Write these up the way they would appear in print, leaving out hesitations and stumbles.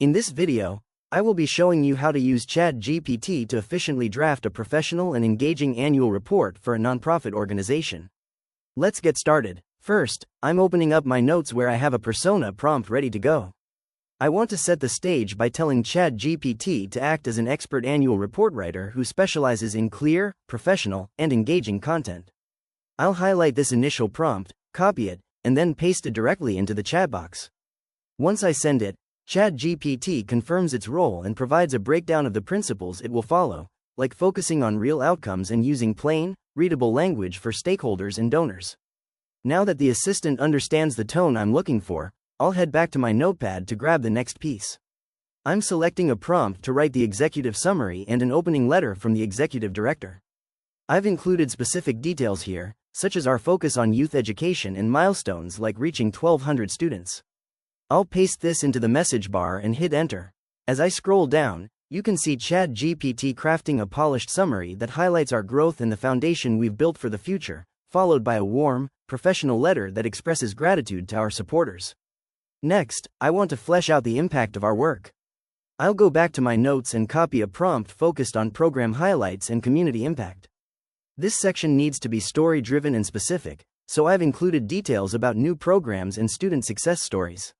In this video, I will be showing you how to use ChatGPT to efficiently draft a professional and engaging annual report for a nonprofit organization. Let's get started. First, I'm opening up my notes where I have a persona prompt ready to go. I want to set the stage by telling ChatGPT to act as an expert annual report writer who specializes in clear, professional, and engaging content. I'll highlight this initial prompt, copy it, and then paste it directly into the chat box. Once I send it, ChatGPT confirms its role and provides a breakdown of the principles it will follow, like focusing on real outcomes and using plain, readable language for stakeholders and donors. Now that the assistant understands the tone I'm looking for, I'll head back to my notepad to grab the next piece. I'm selecting a prompt to write the executive summary and an opening letter from the executive director. I've included specific details here, such as our focus on youth education and milestones like reaching 1,200 students. I'll paste this into the message bar and hit enter. As I scroll down, you can see ChatGPT crafting a polished summary that highlights our growth and the foundation we've built for the future, followed by a warm, professional letter that expresses gratitude to our supporters. Next, I want to flesh out the impact of our work. I'll go back to my notes and copy a prompt focused on program highlights and community impact. This section needs to be story-driven and specific, so I've included details about new programs and student success stories.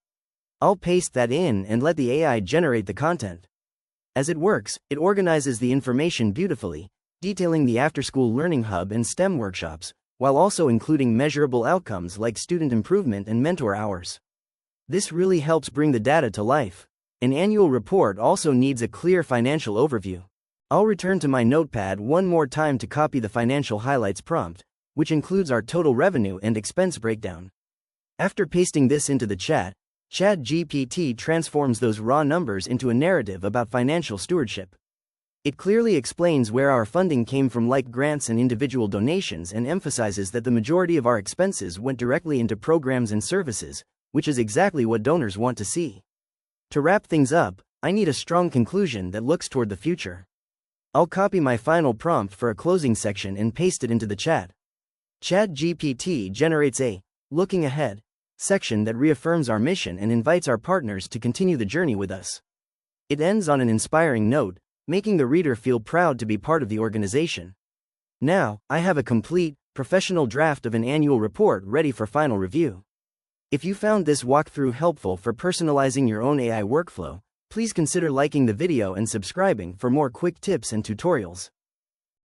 I'll paste that in and let the AI generate the content. As it works, it organizes the information beautifully, detailing the after-school learning hub and STEM workshops, while also including measurable outcomes like student improvement and mentor hours. This really helps bring the data to life. An annual report also needs a clear financial overview. I'll return to my notepad one more time to copy the financial highlights prompt, which includes our total revenue and expense breakdown. After pasting this into the chat, ChatGPT transforms those raw numbers into a narrative about financial stewardship. It clearly explains where our funding came from, like grants and individual donations, and emphasizes that the majority of our expenses went directly into programs and services, which is exactly what donors want to see. To wrap things up, I need a strong conclusion that looks toward the future. I'll copy my final prompt for a closing section and paste it into the chat. ChatGPT generates a "Looking Ahead" section that reaffirms our mission and invites our partners to continue the journey with us. It ends on an inspiring note, making the reader feel proud to be part of the organization. Now, I have a complete, professional draft of an annual report ready for final review. If you found this walkthrough helpful for personalizing your own AI workflow, please consider liking the video and subscribing for more quick tips and tutorials.